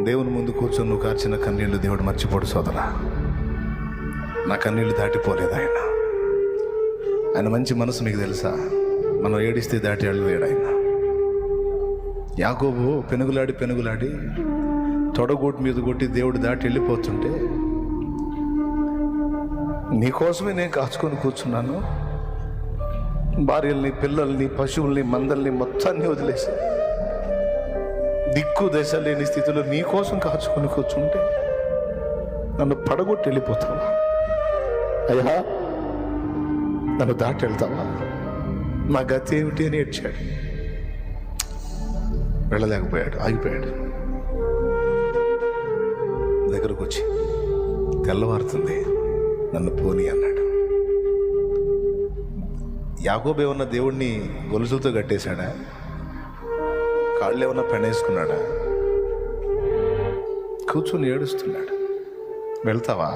దేవుని ముందు కూర్చొని నువ్వు కార్చిన కన్నీళ్లు దేవుడు మర్చిపోడు సోదరా. నా కన్నీళ్లు దాటిపోలేదు ఆయన మంచి మనసు మీకు తెలుసా? మనం ఏడిస్తే దాటి వెళ్ళలేడు ఆయన. యాకోబు పెనుగులాడి తొడగోటు మీద కొట్టి దేవుడు దాటి వెళ్ళిపోతుంటే, నీకోసమే నేను కాచుకొని కూర్చున్నాను, భార్యల్ని, పిల్లల్ని, పశువుల్ని, మందల్ని మొత్తాన్ని వదిలేసి దిక్కు దశ లేని స్థితిలో నీకోసం కాచుకొని కూర్చుంటే నన్ను పడగొట్టి వెళ్ళిపోతావా అయ్యా? నన్ను దాటి వెళ్తావా? నా గతి ఏమిటి అని ఏడ్చాడు. వెళ్ళలేకపోయాడు, ఆగిపోయాడు. దగ్గరకు వచ్చి తెల్లవారుతుంది, నన్ను పోనీ అన్నాడు. యాకోబు ఏమన్నా దేవుణ్ణి గొలుసులతో కట్టేశాడా? కాళ్ళు ఏమన్నా పెనేసుకున్నాడా? కూర్చొని ఏడుస్తున్నాడు. వెళ్తావా?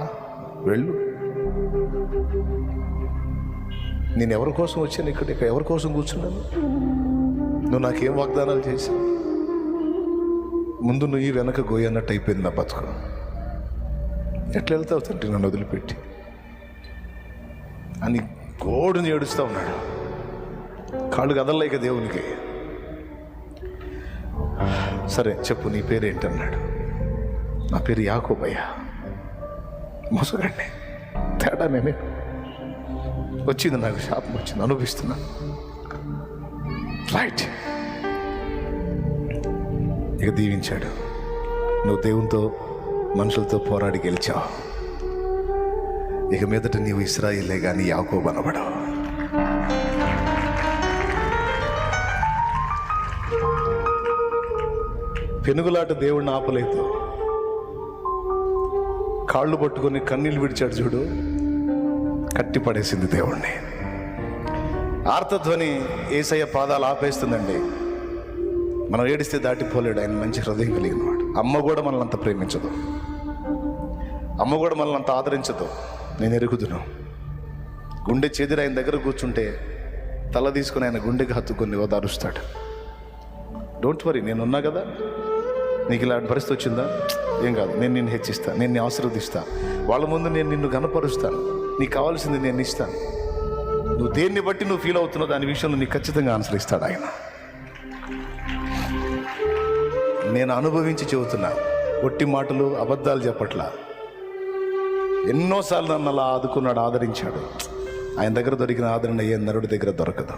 వెళ్ళు. నేను ఎవరి కోసం వచ్చాను? ఇక్కడ ఎవరి కోసం కూర్చున్నాను? నువ్వు నాకేం వాగ్దానాలు చేశావు? ముందు నువ్వు వెనక గోయి అన్నట్టు అయిపోయింది నా బతుకు. ఎట్లా వెళ్తావు తండ్రి నన్ను వదిలిపెట్టి అని గోడుని ఏడుస్తూ ఉన్నాడు. కాళ్ళు కదలలేక దేవునికి. సరే చెప్పు, నీ పేరేంటి అన్నాడు. నా పేరు యాకోబయ్య. మోసగాడిని, తేడా నేనే. వచ్చింది నాకు, శాపం వచ్చింది, అనుభవిస్తున్నాను. రైట్. ఇక దీవించాడు. నువ్వు దేవునితో, మనుషులతో పోరాడి గెలిచావు. ఇక మీదట నీవు ఇశ్రాయేలే కానీ యాకోబు అనబడవు. పెనుగులాట దేవుడిని ఆపలేదు. కాళ్ళు పట్టుకొని కన్నీళ్ళు విడిచాడు చూడు, కట్టి పడేసింది దేవుణ్ణి. ఆర్తధ్వని యేసయ్య పాదాలు ఆపేస్తుందండి. మనం ఏడిస్తే దాటిపోలేడు. ఆయన మంచి హృదయం కలిగిన వాడు. అమ్మ కూడా మనల్ని అంత ప్రేమించదు, అమ్మ కూడా మనల్ని అంత ఆదరించదు. నేను ఎరుగుదును. గుండె చెదిరి ఆయన దగ్గర కూర్చుంటే తల తీసుకుని ఆయన గుండెకి హత్తుకొని ఓదారుస్తాడు. డోంట్ వరీ, నేనున్నా కదా. నీకు ఇలాంటి పరిస్థితి వచ్చిందా? ఏం కాదు, నేను నిన్ను హెచ్చిస్తా, నేను నిన్ను ఆశీర్వదిస్తా, వాళ్ళ ముందు నేను నిన్ను గణపరుస్తాను, నీకు కావాల్సింది నేను ఇస్తాను. నువ్వు దేన్ని బట్టి నువ్వు ఫీల్ అవుతున్నావు దాని విషయంలో నీకు ఖచ్చితంగా ఆన్సర్ ఇస్తాడు ఆయన. నేను అనుభవించి చెబుతున్నా, ఒట్టి మాటలు, అబద్ధాలు చెప్పట్లా. ఎన్నోసార్లు నన్ను అలా ఆదుకున్నాడు, ఆదరించాడు. ఆయన దగ్గర దొరికిన ఆదరణ ఏ నరుడి దగ్గర దొరకదు.